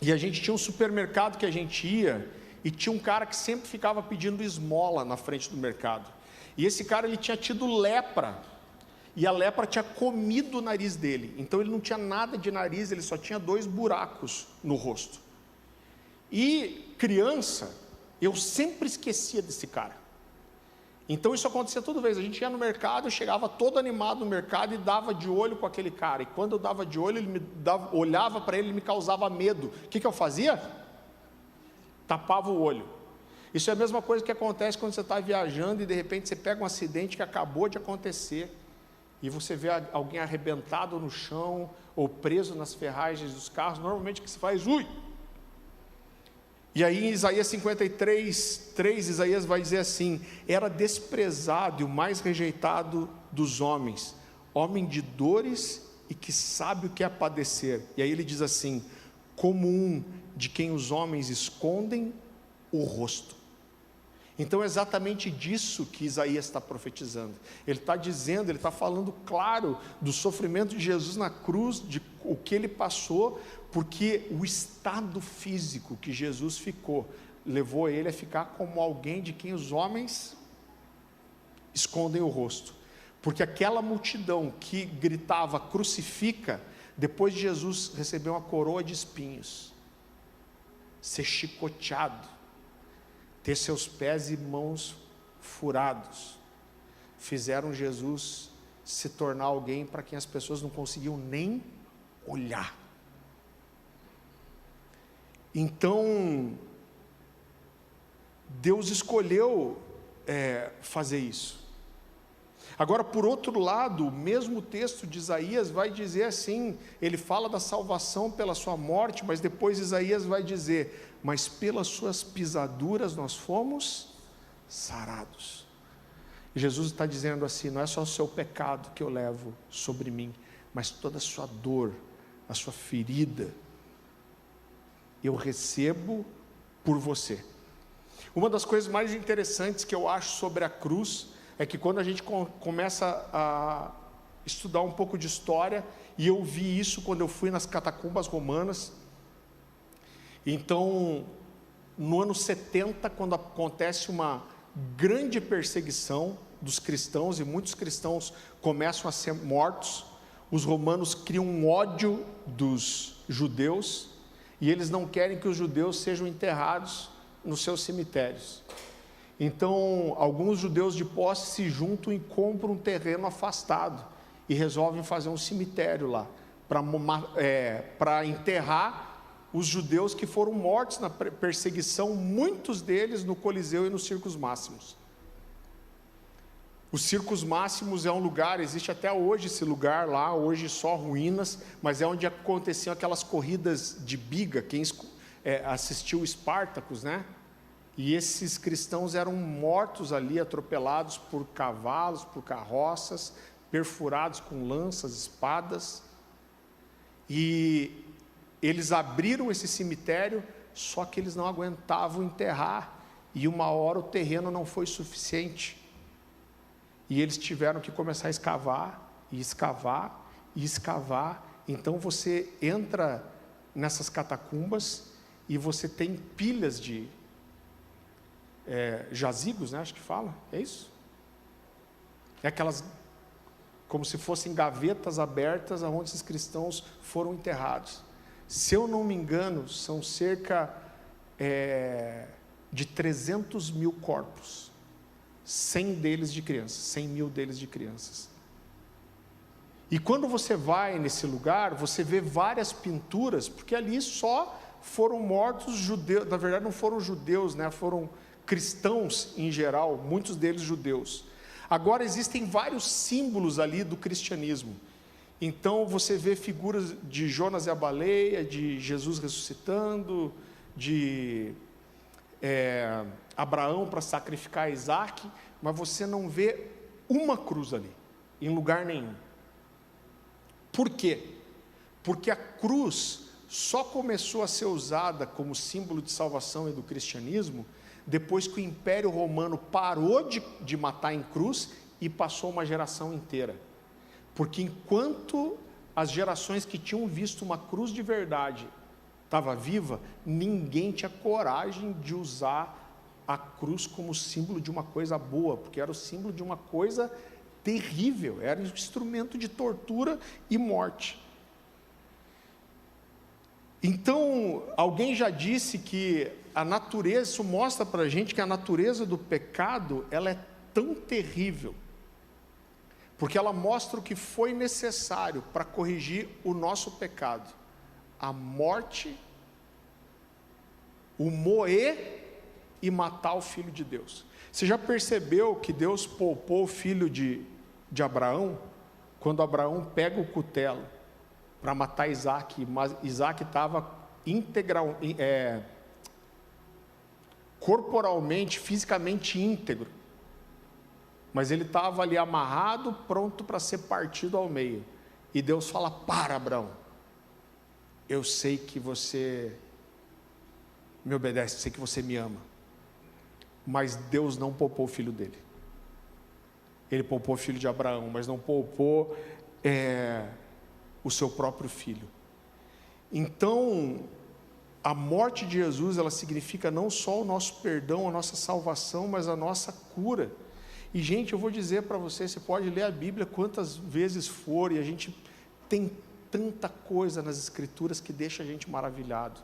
e a gente tinha um supermercado que a gente ia, e tinha um cara que sempre ficava pedindo esmola na frente do mercado, e esse cara, ele tinha tido lepra, e a lepra tinha comido o nariz dele, então ele não tinha nada de nariz, ele só tinha 2 buracos no rosto. E criança, eu sempre esquecia desse cara. Então isso acontecia toda vez, a gente ia no mercado, eu chegava todo animado no mercado e dava de olho com aquele cara, e quando eu dava de olho, olhava para ele, ele me causava medo. O que eu fazia? Tapava o olho. Isso é a mesma coisa que acontece quando você está viajando e de repente você pega um acidente que acabou de acontecer, e você vê alguém arrebentado no chão, ou preso nas ferragens dos carros, normalmente o que se faz? Ui! E aí em Isaías 53:3, Isaías vai dizer assim, era desprezado e o mais rejeitado dos homens, homem de dores e que sabe o que é padecer. E aí ele diz assim, como um de quem os homens escondem o rosto. Então é exatamente disso que Isaías está profetizando. Ele está dizendo, ele está falando claro do sofrimento de Jesus na cruz, de o que ele passou, porque o estado físico que Jesus ficou, levou ele a ficar como alguém de quem os homens escondem o rosto. Porque aquela multidão que gritava, crucifica, depois de Jesus receber uma coroa de espinhos, ser chicoteado, ter seus pés e mãos furados, fizeram Jesus se tornar alguém para quem as pessoas não conseguiam nem olhar. Então, Deus escolheu fazer isso. Agora, por outro lado, o mesmo texto de Isaías vai dizer assim, ele fala da salvação pela sua morte, mas depois Isaías vai dizer, mas pelas suas pisaduras nós fomos sarados. Jesus está dizendo assim, não é só o seu pecado que eu levo sobre mim, mas toda a sua dor, a sua ferida, eu recebo por você. Uma das coisas mais interessantes que eu acho sobre a cruz, é que quando a gente começa a estudar um pouco de história, e eu vi isso quando eu fui nas catacumbas romanas, então, no ano 70, quando acontece uma grande perseguição dos cristãos, e muitos cristãos começam a ser mortos, os romanos criam um ódio dos judeus, e eles não querem que os judeus sejam enterrados nos seus cemitérios. Então, alguns judeus de posse se juntam e compram um terreno afastado e resolvem fazer um cemitério lá para enterrar os judeus que foram mortos na perseguição, muitos deles no Coliseu e nos Circos Máximos. Os Circos Máximos é um lugar, existe até hoje esse lugar lá, hoje só ruínas, mas é onde aconteciam aquelas corridas de biga, quem assistiu Espartacus, né? E esses cristãos eram mortos ali, atropelados por cavalos, por carroças, perfurados com lanças, espadas. E eles abriram esse cemitério, só que eles não aguentavam enterrar. E uma hora o terreno não foi suficiente. E eles tiveram que começar a escavar, e escavar, e escavar. Então você entra nessas catacumbas e você tem pilhas de jazigos, né? Acho que fala, é isso? É aquelas, como se fossem gavetas abertas, onde esses cristãos foram enterrados. Se eu não me engano, são cerca de 300 mil corpos, 100 deles de crianças, 100 mil deles de crianças. E quando você vai nesse lugar, você vê várias pinturas, porque ali só foram mortos judeus, na verdade não foram judeus, né? Foram cristãos em geral, muitos deles judeus. Agora existem vários símbolos ali do cristianismo. Então você vê figuras de Jonas e a baleia, de Jesus ressuscitando, de Abraão para sacrificar Isaac, mas você não vê uma cruz ali, em lugar nenhum. Por quê? Porque a cruz só começou a ser usada como símbolo de salvação e do cristianismo depois que o Império Romano parou de matar em cruz e passou uma geração inteira. Porque enquanto as gerações que tinham visto uma cruz de verdade estava viva, ninguém tinha coragem de usar a cruz como símbolo de uma coisa boa, porque era o símbolo de uma coisa terrível, era um instrumento de tortura e morte. Então, alguém já disse que a natureza, isso mostra para a gente que a natureza do pecado, ela é tão terrível, porque ela mostra o que foi necessário para corrigir o nosso pecado: a morte, o moer e matar o Filho de Deus. Você já percebeu que Deus poupou o filho de Abraão, quando Abraão pega o cutelo para matar Isaac, mas Isaac estava corporalmente, fisicamente íntegro, mas ele estava ali amarrado, pronto para ser partido ao meio, e Deus fala: para, Abraão, eu sei que você me obedece, eu sei que você me ama, mas Deus não poupou o filho dele. Ele poupou o filho de Abraão, mas não poupou o seu próprio filho. Então, a morte de Jesus, ela significa não só o nosso perdão, a nossa salvação, mas a nossa cura. E gente, eu vou dizer para você pode ler a Bíblia quantas vezes for, e a gente tem tanta coisa nas Escrituras que deixa a gente maravilhado.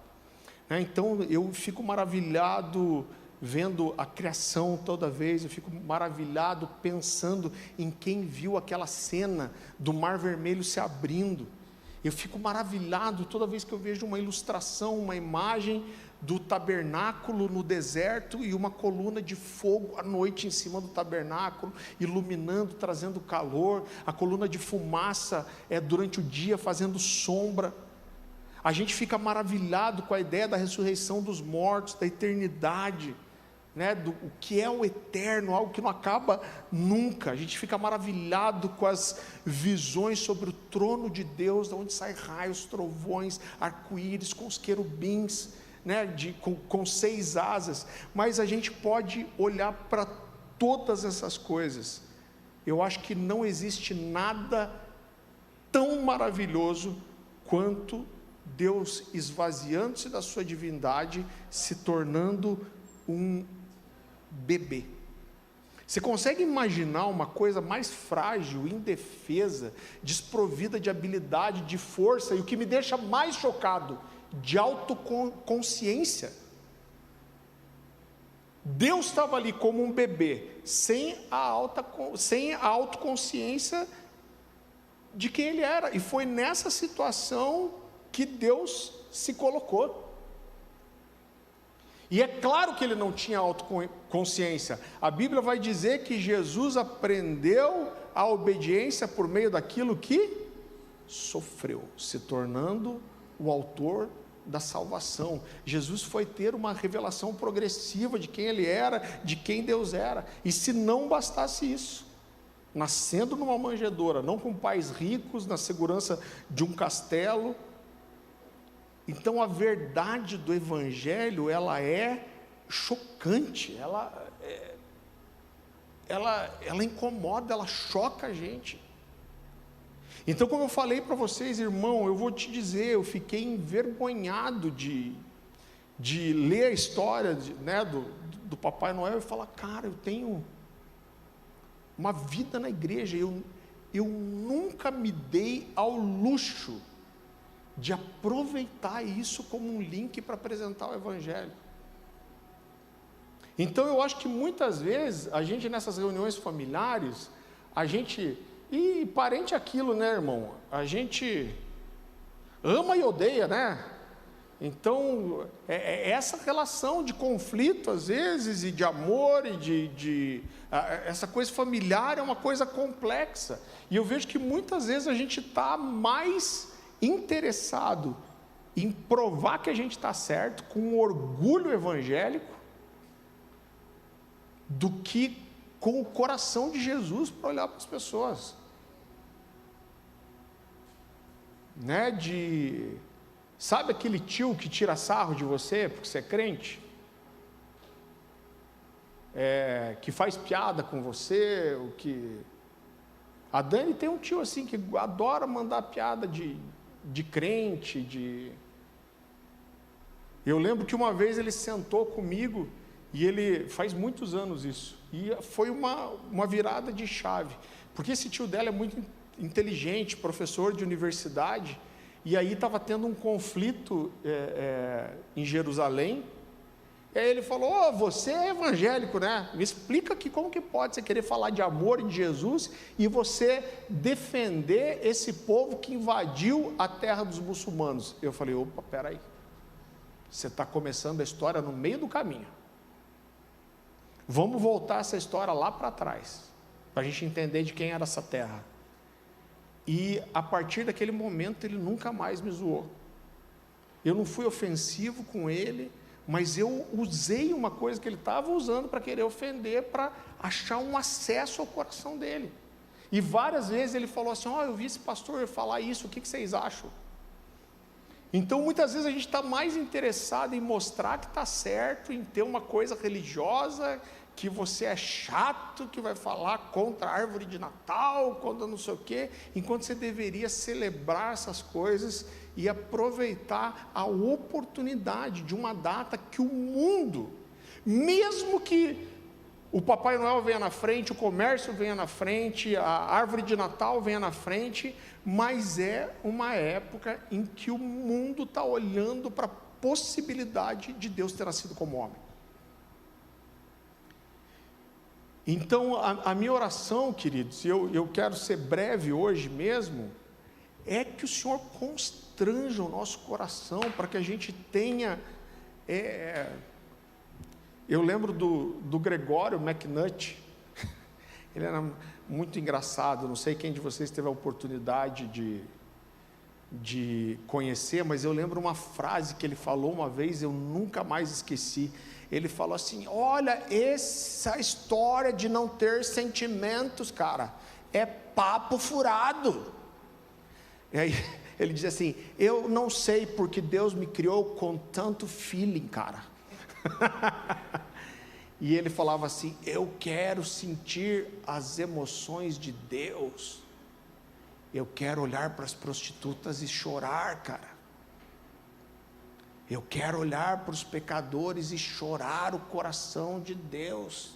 Então, eu fico maravilhado vendo a criação toda vez, eu fico maravilhado pensando em quem viu aquela cena do Mar Vermelho se abrindo, Eu fico maravilhado toda vez que eu vejo uma ilustração, uma imagem do tabernáculo no deserto e uma coluna de fogo à noite em cima do tabernáculo, iluminando, trazendo calor, a coluna de fumaça durante o dia fazendo sombra. A gente fica maravilhado com a ideia da ressurreição dos mortos, da eternidade, do o que é o eterno, algo que não acaba nunca. A gente fica maravilhado com as visões sobre o trono de Deus, de onde saem raios, trovões, arco-íris, com os querubins, com 6 asas. Mas a gente pode olhar para todas essas coisas. Eu acho que não existe nada tão maravilhoso quanto Deus esvaziando-se da sua divindade, se tornando um bebê. Você consegue imaginar uma coisa mais frágil, indefesa, desprovida de habilidade, de força, e o que me deixa mais chocado, de autoconsciência? Deus estava ali como um bebê, sem a autoconsciência de quem Ele era, e foi nessa situação que Deus se colocou. E é claro que ele não tinha autoconsciência. A Bíblia vai dizer que Jesus aprendeu a obediência por meio daquilo que sofreu, se tornando o autor da salvação. Jesus foi ter uma revelação progressiva de quem ele era, de quem Deus era. E se não bastasse isso, nascendo numa manjedoura, não com pais ricos, na segurança de um castelo. Então a verdade do Evangelho, ela é chocante, ela incomoda, ela choca a gente. Então, como eu falei para vocês, irmão, eu vou te dizer, eu fiquei envergonhado de ler a história do Papai Noel e falar, cara, eu tenho uma vida na igreja, eu nunca me dei ao luxo de aproveitar isso como um link para apresentar o Evangelho. Então eu acho que muitas vezes, a gente nessas reuniões familiares, e parente é aquilo, irmão? A gente ama e odeia, Então, essa relação de conflito, às vezes, e de amor, e essa coisa familiar é uma coisa complexa. E eu vejo que muitas vezes a gente está mais interessado em provar que a gente está certo, com um orgulho evangélico, do que com o coração de Jesus para olhar para as pessoas. Sabe aquele tio que tira sarro de você porque você é crente? Que faz piada com você, A Dani tem um tio assim que adora mandar piada de crente, Eu lembro que uma vez ele sentou comigo, e ele faz muitos anos isso, e foi uma virada de chave, porque esse tio dela é muito inteligente, professor de universidade, e aí estava tendo um conflito em Jerusalém, e aí ele falou, você é evangélico, Me explica aqui como que pode você querer falar de amor e de Jesus, e você defender esse povo que invadiu a terra dos muçulmanos. Eu falei, opa, peraí, você está começando a história no meio do caminho, vamos voltar essa história lá para trás, para a gente entender de quem era essa terra. E a partir daquele momento ele nunca mais me zoou, eu não fui ofensivo com ele, mas eu usei uma coisa que ele estava usando para querer ofender, para achar um acesso ao coração dele. E várias vezes ele falou assim, eu vi esse pastor falar isso, o que vocês acham? Então muitas vezes a gente está mais interessado em mostrar que está certo, em ter uma coisa religiosa, que você é chato, que vai falar contra a árvore de Natal, contra não sei o quê, enquanto você deveria celebrar essas coisas e aproveitar a oportunidade de uma data que o mundo, mesmo que o Papai Noel venha na frente, o comércio venha na frente, a árvore de Natal venha na frente, mas é uma época em que o mundo está olhando para a possibilidade de Deus ter nascido como homem. Então, a minha oração, queridos, eu quero ser breve hoje mesmo, é que o Senhor constranja o nosso coração, para que a gente tenha... Eu lembro do Gregório McNutt, ele era muito engraçado, não sei quem de vocês teve a oportunidade de conhecer, mas eu lembro uma frase que ele falou uma vez, eu nunca mais esqueci. Ele falou assim: olha, essa história de não ter sentimentos, cara, é papo furado. E aí ele diz assim: eu não sei porque Deus me criou com tanto feeling, cara. E ele falava assim: eu quero sentir as emoções de Deus, eu quero olhar para as prostitutas e chorar, cara, eu quero olhar para os pecadores e chorar o coração de Deus.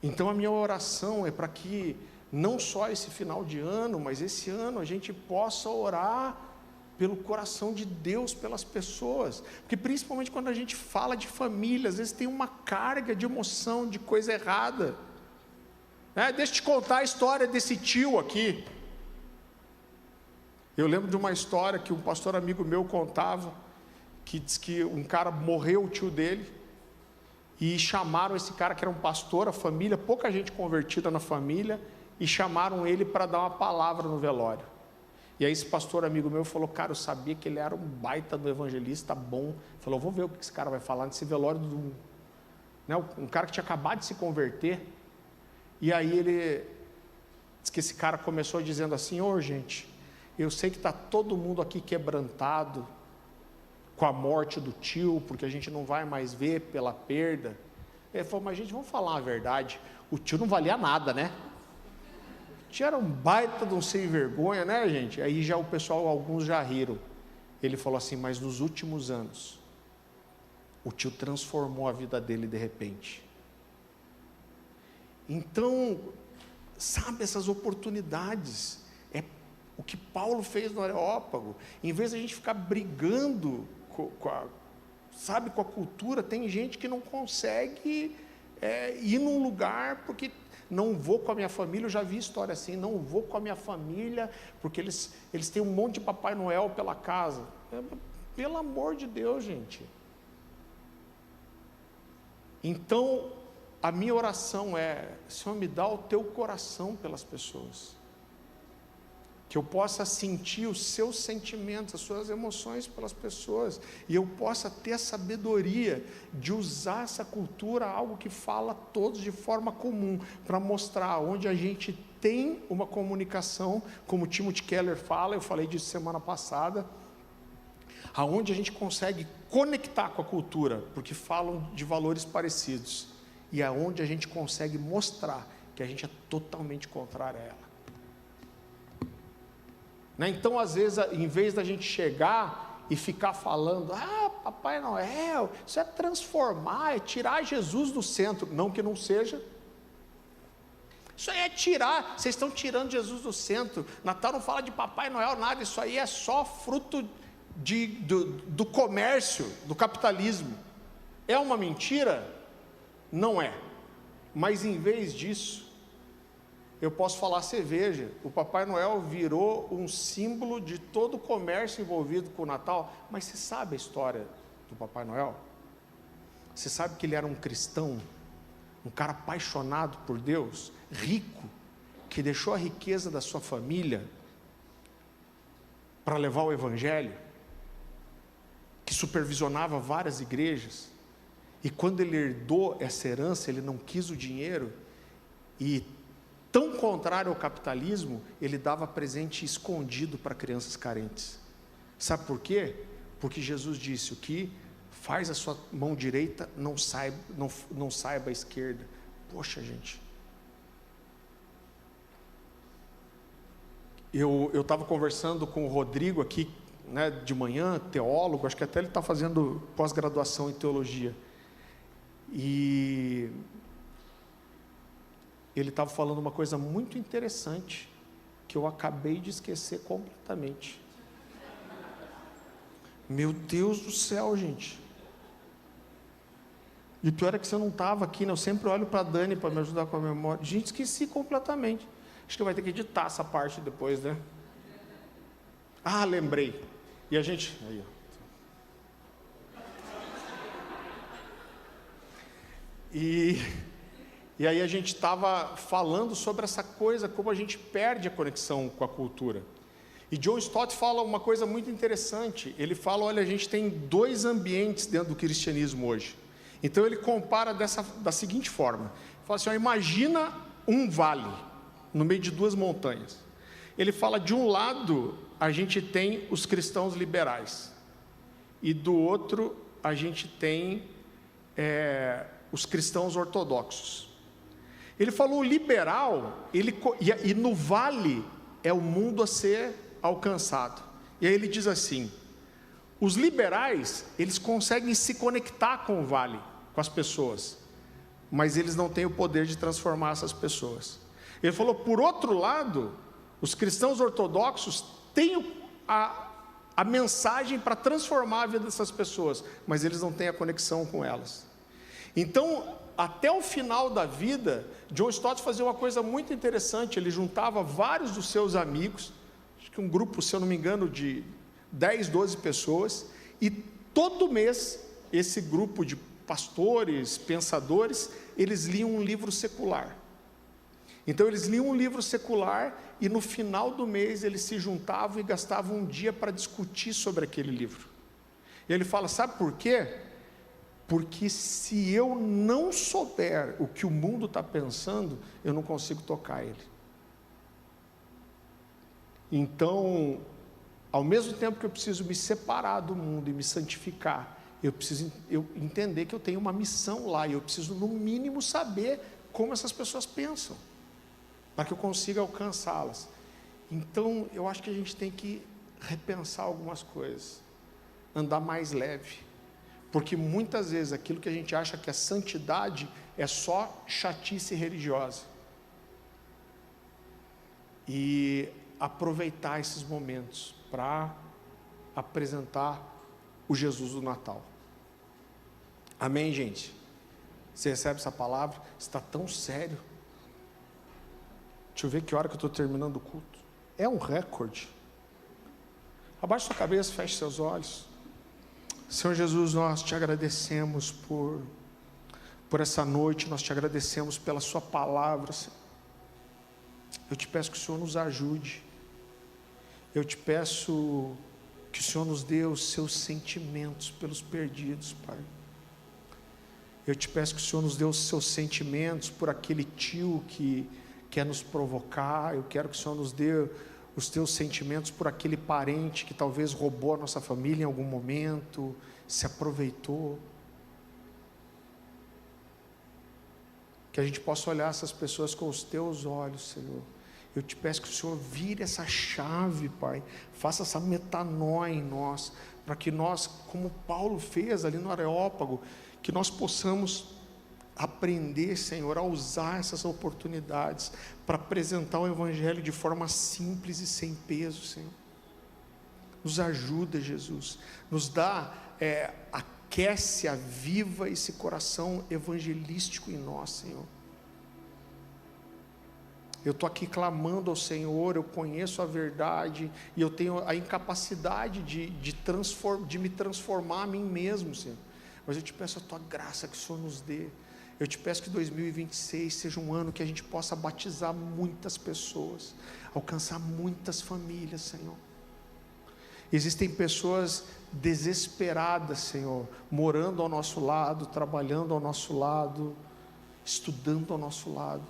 Então a minha oração é para que não só esse final de ano, mas esse ano a gente possa orar pelo coração de Deus pelas pessoas, porque principalmente quando a gente fala de família, às vezes tem uma carga de emoção, de coisa errada. Deixa eu te contar a história desse tio aqui. Eu lembro de uma história que um pastor amigo meu contava, que diz que um cara morreu, o tio dele, e chamaram esse cara que era um pastor, a família, pouca gente convertida na família, e chamaram ele para dar uma palavra no velório. E aí esse pastor amigo meu falou: cara, eu sabia que ele era um baita do evangelista bom. Falou: vou ver o que esse cara vai falar nesse velório do um cara que tinha acabado de se converter. E aí ele diz que esse cara começou dizendo assim: ô gente, eu sei que está todo mundo aqui quebrantado com a morte do tio, porque a gente não vai mais ver pela perda. Ele falou: mas gente, vamos falar a verdade, o tio não valia nada, né? O tio era um baita de um sem vergonha, né, gente? Aí já o pessoal, alguns já riram. Ele falou assim: mas nos últimos anos, o tio transformou a vida dele de repente. Então, sabe, essas oportunidades, é o que Paulo fez no Areópago. Em vez de a gente ficar brigando com a cultura, tem gente que não consegue ir num lugar porque não vou com a minha família. Eu já vi história assim: não vou com a minha família porque eles têm um monte de Papai Noel pela casa. Pelo amor de Deus, gente. Então a minha oração é: Senhor, me dá o teu coração pelas pessoas, que eu possa sentir os seus sentimentos, as suas emoções pelas pessoas, e eu possa ter a sabedoria de usar essa cultura, algo que fala a todos de forma comum, para mostrar onde a gente tem uma comunicação, como Timothy Keller fala, eu falei disso semana passada, aonde a gente consegue conectar com a cultura, porque falam de valores parecidos, e aonde a gente consegue mostrar que a gente é totalmente contrário a ela. Então, às vezes, em vez da gente chegar e ficar falando: Papai Noel, isso é transformar, é tirar Jesus do centro. Não que não seja. Isso aí é tirar, vocês estão tirando Jesus do centro. Natal não fala de Papai Noel, nada, isso aí é só fruto do comércio, do capitalismo. É uma mentira? Não é. Mas em vez disso, eu posso falar: você veja, o Papai Noel virou um símbolo de todo o comércio envolvido com o Natal. Mas você sabe a história do Papai Noel? Você sabe que ele era um cristão, um cara apaixonado por Deus, rico, que deixou a riqueza da sua família para levar o Evangelho, que supervisionava várias igrejas, e quando ele herdou essa herança, ele não quis o dinheiro, e tão contrário ao capitalismo, ele dava presente escondido para crianças carentes. Sabe por quê? Porque Jesus disse: o que faz a sua mão direita não saiba a esquerda. Poxa, gente, eu estava conversando com o Rodrigo aqui, de manhã, teólogo, acho que até ele está fazendo pós-graduação em teologia, e ele estava falando uma coisa muito interessante, que eu acabei de esquecer completamente. Meu Deus do céu, gente. E o pior é que você não estava aqui, né? Eu sempre olho para a Dani para me ajudar com a memória. Gente, esqueci completamente. Acho que vai ter que editar essa parte depois, né? Ah, lembrei. E a gente... Aí, ó. E aí a gente estava falando sobre essa coisa, como a gente perde a conexão com a cultura. E John Stott fala uma coisa muito interessante. Ele fala, olha, a gente tem 2 ambientes dentro do cristianismo hoje. Então ele compara da seguinte forma. Ele fala assim, ó, imagina um vale no meio de 2 montanhas. Ele fala, de um lado a gente tem os cristãos liberais. E do outro a gente tem os cristãos ortodoxos. Ele falou, o liberal, e no vale é o mundo a ser alcançado. E aí ele diz assim, os liberais, eles conseguem se conectar com o vale, com as pessoas, mas eles não têm o poder de transformar essas pessoas. Ele falou, por outro lado, os cristãos ortodoxos têm a mensagem para transformar a vida dessas pessoas, mas eles não têm a conexão com elas. Então, até o final da vida, John Stott fazia uma coisa muito interessante, ele juntava vários dos seus amigos, acho que um grupo, se eu não me engano, de 10, 12 pessoas, e todo mês, esse grupo de pastores, pensadores, eles liam um livro secular. Então eles liam um livro secular, e no final do mês eles se juntavam e gastavam um dia para discutir sobre aquele livro. E ele fala, sabe por quê? Porque se eu não souber o que o mundo está pensando, eu não consigo tocar ele. Então, ao mesmo tempo que eu preciso me separar do mundo e me santificar, eu preciso entender que eu tenho uma missão lá, e eu preciso no mínimo saber como essas pessoas pensam, para que eu consiga alcançá-las. Então, eu acho que a gente tem que repensar algumas coisas, andar mais leve. Porque muitas vezes aquilo que a gente acha que é santidade é só chatice religiosa. E aproveitar esses momentos para apresentar o Jesus do Natal. Amém, gente? Você recebe essa palavra? Está tão sério. Deixa eu ver que hora que eu estou terminando o culto. É um recorde. Abaixe sua cabeça, feche seus olhos. Senhor Jesus, nós te agradecemos por essa noite, nós te agradecemos pela sua palavra, Senhor. Eu te peço que o Senhor nos ajude, eu te peço que o Senhor nos dê os seus sentimentos pelos perdidos, Pai. Eu te peço que o Senhor nos dê os seus sentimentos por aquele tio que quer nos provocar. Eu quero que o Senhor nos dê os teus sentimentos por aquele parente que talvez roubou a nossa família em algum momento, se aproveitou. Que a gente possa olhar essas pessoas com os teus olhos, Senhor. Eu te peço que o Senhor vire essa chave, Pai, faça essa metanoia em nós, para que nós, como Paulo fez ali no Areópago, que nós possamos aprender, Senhor, a usar essas oportunidades para apresentar o Evangelho de forma simples e sem peso, Senhor. Nos ajuda, Jesus, nos dá, aquece, aviva esse coração evangelístico em nós, Senhor. Eu estou aqui clamando ao Senhor, eu conheço a verdade, e eu tenho a incapacidade de me transformar a mim mesmo, Senhor. Mas eu te peço a tua graça que o Senhor nos dê. Eu te peço que 2026 seja um ano que a gente possa batizar muitas pessoas, alcançar muitas famílias, Senhor. Existem pessoas desesperadas, Senhor, morando ao nosso lado, trabalhando ao nosso lado, estudando ao nosso lado,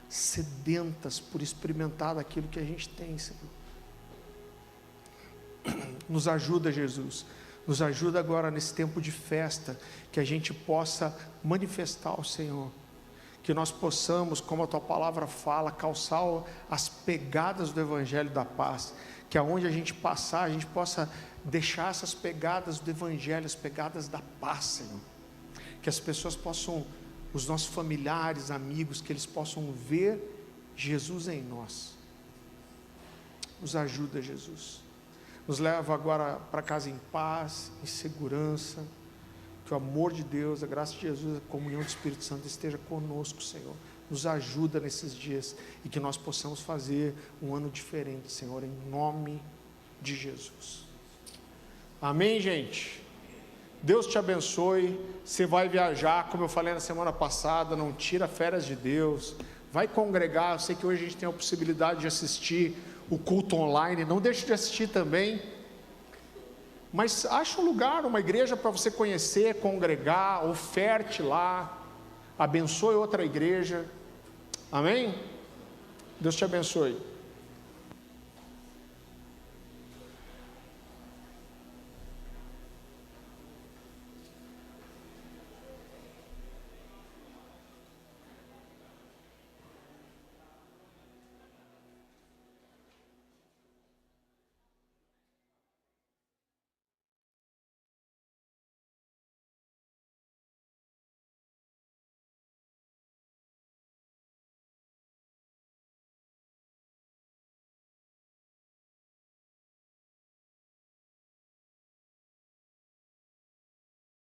sedentas por experimentar aquilo que a gente tem, Senhor. Nos ajuda, Jesus. Nos ajuda agora nesse tempo de festa, que a gente possa manifestar o Senhor, que nós possamos, como a tua palavra fala, calçar as pegadas do Evangelho da paz, que aonde a gente passar, a gente possa deixar essas pegadas do Evangelho, as pegadas da paz, Senhor, que as pessoas possam, os nossos familiares, amigos, que eles possam ver Jesus em nós. Nos ajuda, Jesus. Nos leva agora para casa em paz, em segurança. Que o amor de Deus, a graça de Jesus, a comunhão do Espírito Santo esteja conosco, Senhor, nos ajuda nesses dias e que nós possamos fazer um ano diferente, Senhor, em nome de Jesus. Amém, gente? Deus te abençoe. Você vai viajar, como eu falei na semana passada, não tira férias de Deus, vai congregar. Eu sei que hoje a gente tem a possibilidade de assistir o culto online, não deixe de assistir também, mas acha um lugar, uma igreja para você conhecer, congregar, oferte lá, abençoe outra igreja. Amém? Deus te abençoe.